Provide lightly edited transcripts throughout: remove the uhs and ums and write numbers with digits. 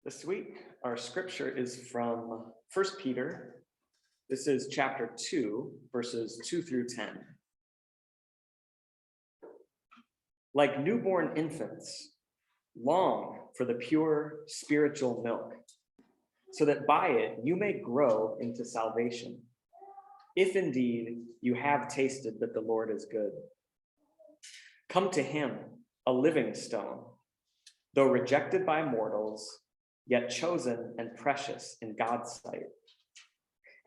This week, our scripture is from 1 Peter. This is chapter 2, verses 2 through 10. Like newborn infants, long for the pure spiritual milk, so that by it you may grow into salvation, if indeed you have tasted that the Lord is good. Come to him, a living stone, though rejected by mortals, yet chosen and precious in God's sight.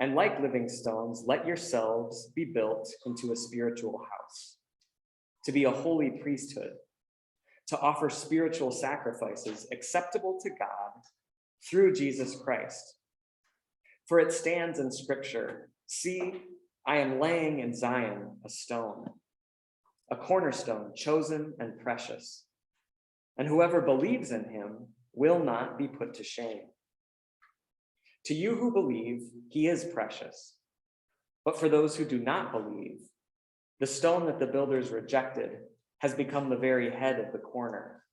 And like living stones, let yourselves be built into a spiritual house, to be a holy priesthood, to offer spiritual sacrifices acceptable to God through Jesus Christ. For it stands in Scripture, "See, I am laying in Zion a stone, a cornerstone chosen and precious, and whoever believes in him will not be put to shame. To you who believe, he is precious. But for those who do not believe, the stone that the builders rejected has become the very head of the corner,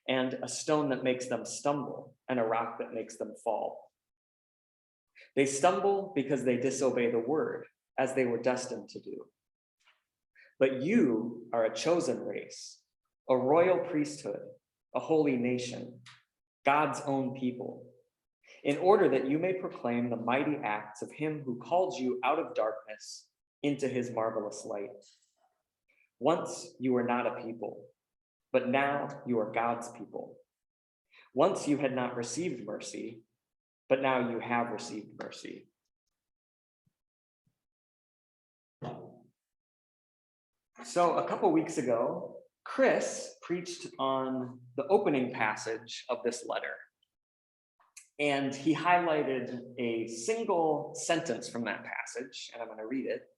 and a stone that makes them stumble, and a rock that makes them fall. They stumble because they disobey the word, as they were destined to do. But you are a chosen race, a royal priesthood, a holy nation, God's own people, in order that you may proclaim the mighty acts of him who called you out of darkness into his marvelous light. Once you were not a people, but now you are God's people. Once you had not received mercy, but now you have received mercy. So a couple weeks ago, Chris preached on the opening passage of this letter. And he highlighted a single sentence from that passage, and I'm going to read it.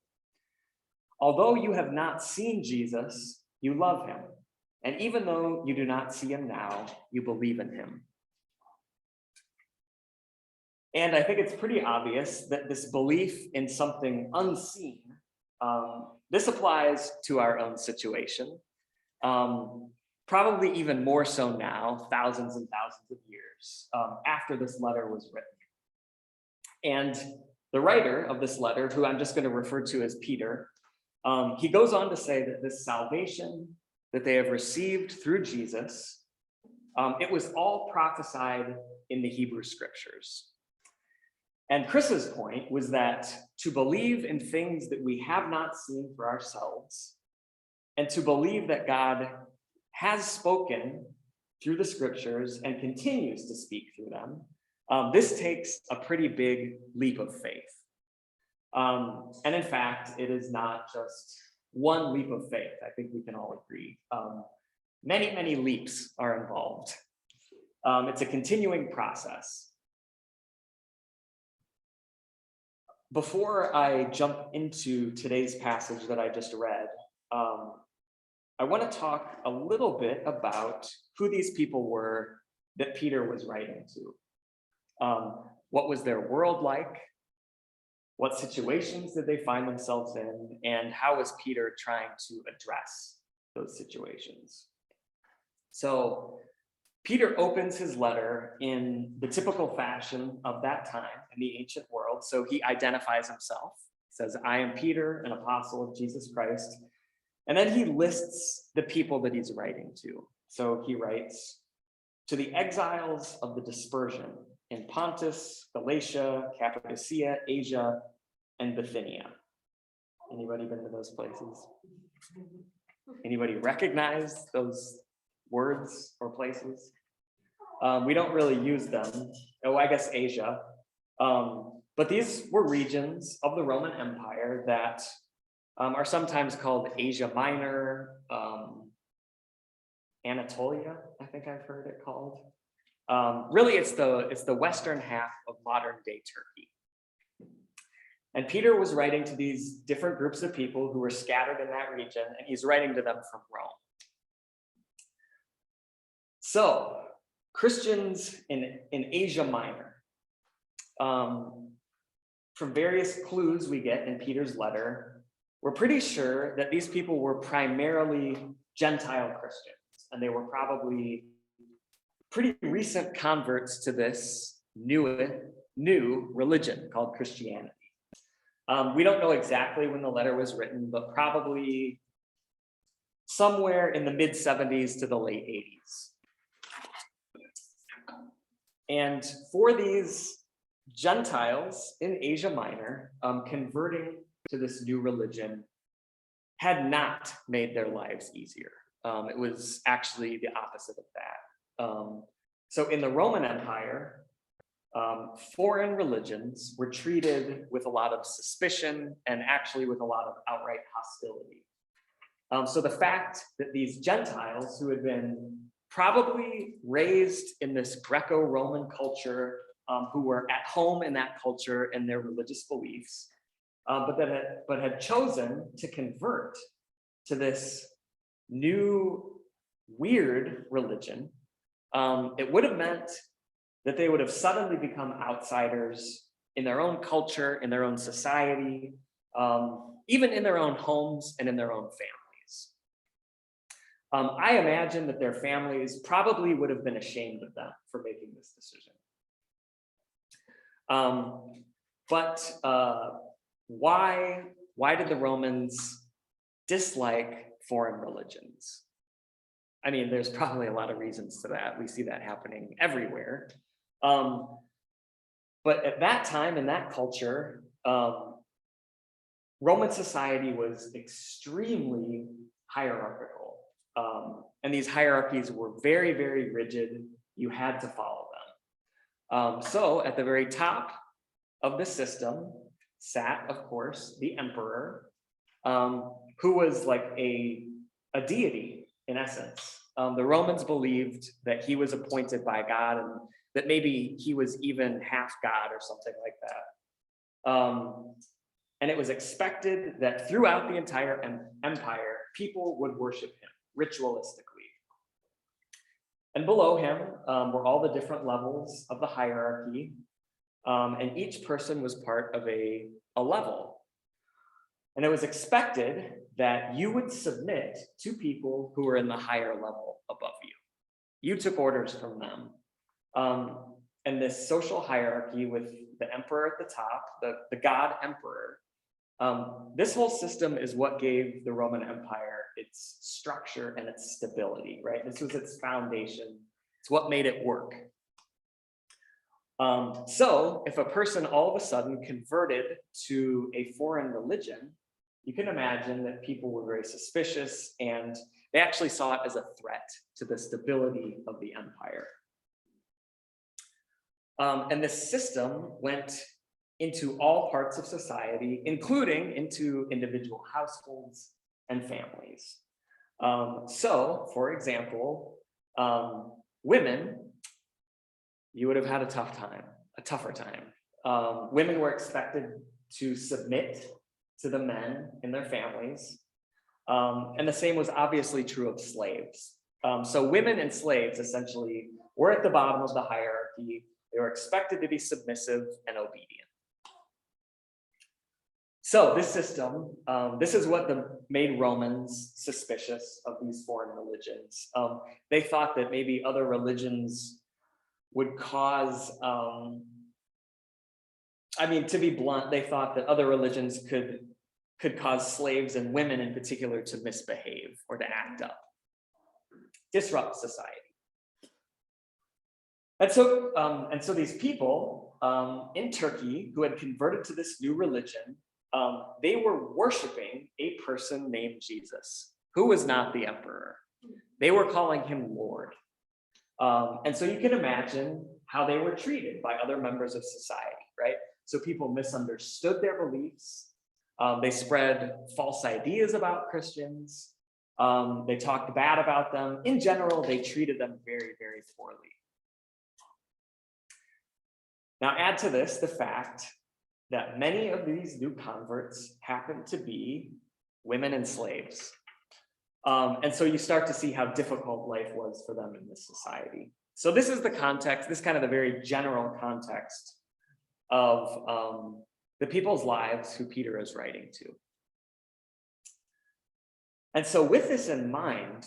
Although you have not seen Jesus, you love him. And even though you do not see him now, you believe in him. And I think it's pretty obvious that this belief in something unseen, this applies to our own situation. Probably even more so now, thousands and thousands of years after this letter was written. And the writer of this letter, who I'm just going to refer to as Peter, he goes on to say that this salvation that they have received through Jesus, it was all prophesied in the Hebrew scriptures. And Chris's point was that to believe in things that we have not seen for ourselves, and to believe that God has spoken through the scriptures and continues to speak through them, this takes a pretty big leap of faith. And in fact, it is not just one leap of faith. I think we can all agree. Many, many leaps are involved. It's a continuing process. Before I jump into today's passage that I just read, I want to talk a little bit about who these people were that Peter was writing to. What was their world like? What situations did they find themselves in? And how was Peter trying to address those situations? So Peter opens his letter in the typical fashion of that time in the ancient world. So he identifies himself, says, "I am Peter, an apostle of Jesus Christ." And then he lists the people that he's writing to. So he writes, "To the exiles of the dispersion in Pontus, Galatia, Cappadocia, Asia, and Bithynia." Anybody been to those places? Anybody recognize those words or places? We don't really use them. Oh, I guess Asia. But these were regions of the Roman Empire that are sometimes called Asia Minor, Anatolia, I think I've heard it called. Really, it's the western half of modern day Turkey. And Peter was writing to these different groups of people who were scattered in that region, and he's writing to them from Rome. So, Christians in Asia Minor, from various clues we get in Peter's letter, we're pretty sure that these people were primarily Gentile Christians, and they were probably pretty recent converts to this new religion called Christianity. We don't know exactly when the letter was written, but probably somewhere in the mid-70s to the late 80s. And for these Gentiles in Asia Minor, converting to this new religion had not made their lives easier. It was actually the opposite of that. So in the Roman Empire, foreign religions were treated with a lot of suspicion and actually with a lot of outright hostility. So the fact that these Gentiles who had been probably raised in this Greco-Roman culture, who were at home in that culture and their religious beliefs, but had chosen to convert to this new weird religion, it would have meant that they would have suddenly become outsiders in their own culture, in their own society, even in their own homes and in their own families. I imagine that their families probably would have been ashamed of them for making this decision. But why did the Romans dislike foreign religions? I mean, there's probably a lot of reasons to that. We see that happening everywhere. But at that time, in that culture, Roman society was extremely hierarchical. And these hierarchies were very, very rigid. You had to follow them. So at the very top of the system sat, of course, the emperor, who was like a deity in essence. The Romans believed that he was appointed by God and that maybe he was even half God or something like that. And it was expected that throughout the entire empire, people would worship him ritualistically. And below him were all the different levels of the hierarchy, and each person was part of a level. And it was expected that you would submit to people who were in the higher level above you. You took orders from them. And this social hierarchy with the emperor at the top, the God emperor, this whole system is what gave the Roman Empire its structure and its stability, right? This was its foundation. It's what made it work. So if a person all of a sudden converted to a foreign religion, you can imagine that people were very suspicious and they actually saw it as a threat to the stability of the empire. And this system went into all parts of society, including into individual households and families. So, for example, women, you would have had a tougher time. Women were expected to submit to the men in their families. And the same was obviously true of slaves. So women and slaves essentially were at the bottom of the hierarchy. They were expected to be submissive and obedient. So this system, this is what made Romans suspicious of these foreign religions. They thought that maybe other religions would cause, to be blunt, they thought that other religions could cause slaves and women in particular to misbehave or to act up, disrupt society. And so these people in Turkey who had converted to this new religion, they were worshiping a person named Jesus, who was not the emperor. They were calling him Lord. And so you can imagine how they were treated by other members of society, right? So people misunderstood their beliefs. They spread false ideas about Christians. They talked bad about them. In general, they treated them very, very poorly. Now add to this the fact that many of these new converts happened to be women and slaves. And so you start to see how difficult life was for them in this society. So this is the context, this is kind of the very general context of the people's lives who Peter is writing to. And so with this in mind,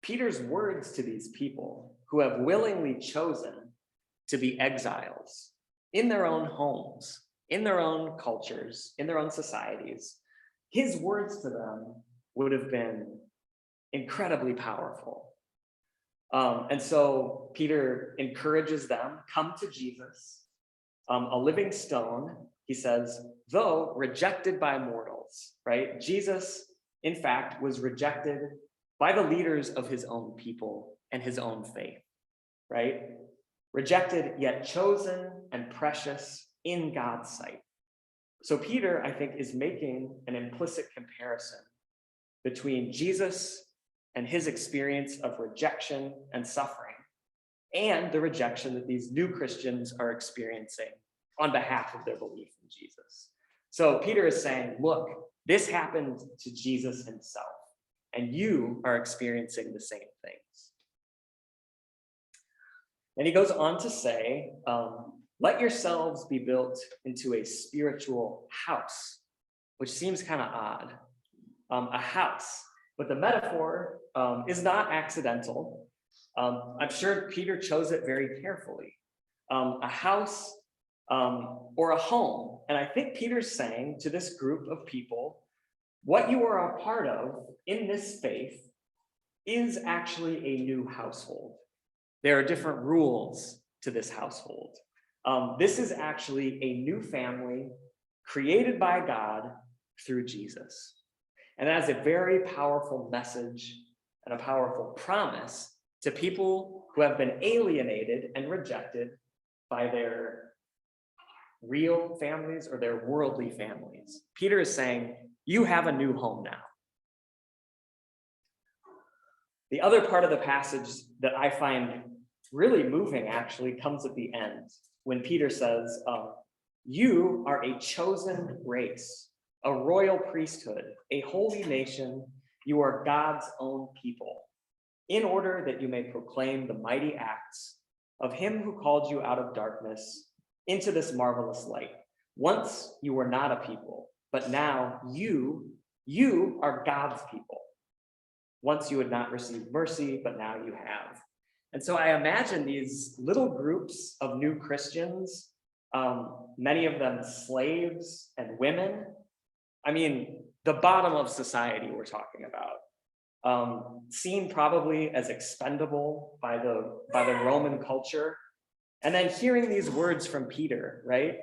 Peter's words to these people who have willingly chosen to be exiles in their own homes, in their own cultures, in their own societies, his words to them would have been incredibly powerful. And so Peter encourages them, come to Jesus, a living stone, he says, though rejected by mortals, right? Jesus, in fact, was rejected by the leaders of his own people and his own faith, right? Rejected, yet chosen and precious in God's sight. So Peter, I think, is making an implicit comparison between Jesus and his experience of rejection and suffering, and the rejection that these new Christians are experiencing on behalf of their belief in Jesus. So Peter is saying, look, this happened to Jesus himself, and you are experiencing the same things. And he goes on to say, let yourselves be built into a spiritual house, which seems kind of odd, a house. But the metaphor is not accidental. I'm sure Peter chose it very carefully. A house or a home. And I think Peter's saying to this group of people, what you are a part of in this faith is actually a new household. There are different rules to this household. This is actually a new family created by God through Jesus. And that is a very powerful message and a powerful promise to people who have been alienated and rejected by their real families or their worldly families. Peter is saying, you have a new home now. The other part of the passage that I find really moving actually comes at the end when Peter says, you are a chosen race, a royal priesthood, a holy nation. You are God's own people, in order that you may proclaim the mighty acts of him who called you out of darkness into this marvelous light. Once you were not a people, but now you are God's people. Once you had not received mercy, but now you have. And so I imagine these little groups of new Christians, many of them slaves and women. I mean, the bottom of society we're talking about, seen probably as expendable by the Roman culture. And then hearing these words from Peter, right?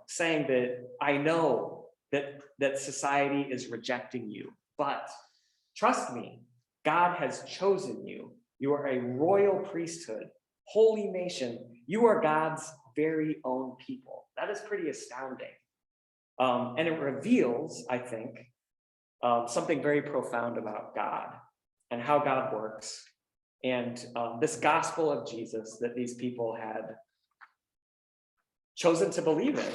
Saying that I know that society is rejecting you, but trust me, God has chosen you. You are a royal priesthood, holy nation. You are God's very own people. That is pretty astounding. And it reveals, I think, something very profound about God and how God works. And this gospel of Jesus that these people had chosen to believe in.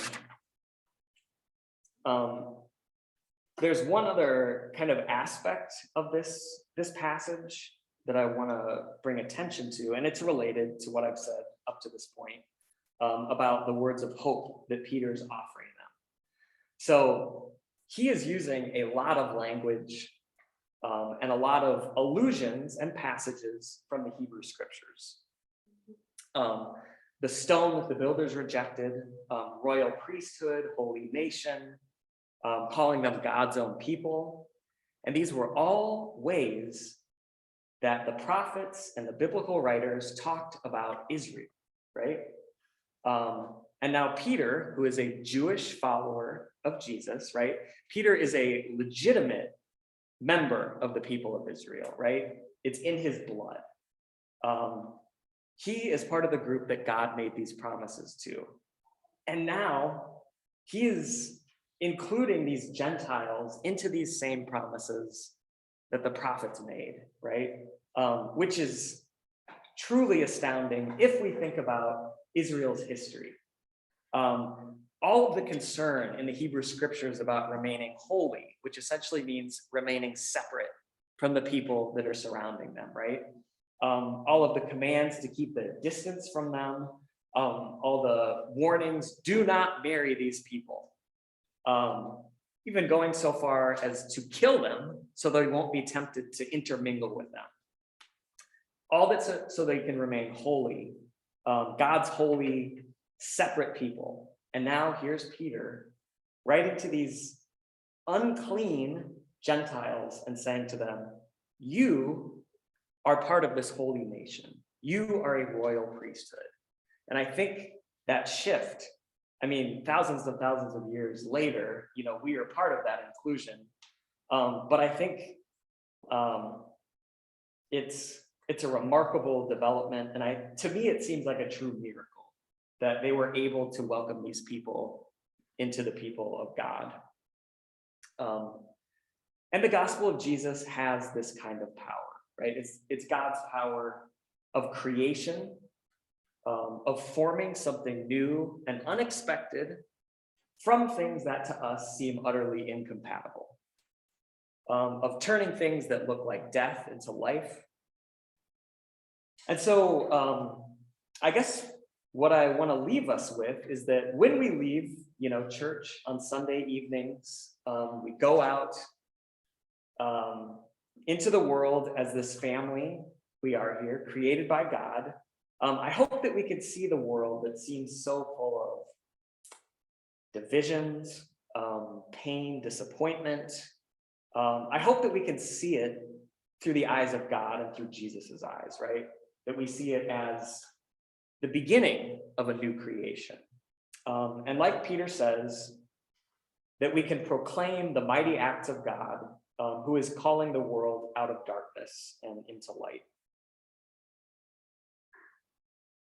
There's one other kind of aspect of this passage that I want to bring attention to, and it's related to what I've said up to this point about the words of hope that Peter's offering them. So he is using a lot of language and a lot of allusions and passages from the Hebrew scriptures. The stone that the builders rejected, royal priesthood, holy nation, calling them God's own people. And these were all ways that the prophets and the biblical writers talked about Israel, right? And now Peter, who is a Jewish follower of Jesus, right? Peter is a legitimate member of the people of Israel, right? It's in his blood. He is part of the group that God made these promises to. And now he is including these Gentiles into these same promises that the prophets made, right? Which is truly astounding if we think about Israel's history. All of the concern in the Hebrew scriptures about remaining holy, which essentially means remaining separate from the people that are surrounding them, right? All of the commands to keep the distance from them, all the warnings, do not marry these people. Even going so far as to kill them so they won't be tempted to intermingle with them. all that so they can remain holy, God's holy, separate people. And now here's Peter writing to these unclean Gentiles and saying to them, you are part of this holy nation. You are a royal priesthood. And I think that shift, I mean, thousands and thousands of years later, we are part of that inclusion. But I think it's a remarkable development. And to me, it seems like a true miracle that they were able to welcome these people into the people of God. And the gospel of Jesus has this kind of power, right? It's God's power of creation, of forming something new and unexpected from things that to us seem utterly incompatible, of turning things that look like death into life. And so I guess what I want to leave us with is that when we leave, church on Sunday evenings, we go out into the world as this family we are here, created by God. I hope that we can see the world that seems so full of divisions, pain, disappointment. I hope that we can see it through the eyes of God and through Jesus's eyes, right? That we see it as the beginning of a new creation. And like Peter says, that we can proclaim the mighty acts of God, who is calling the world out of darkness and into light.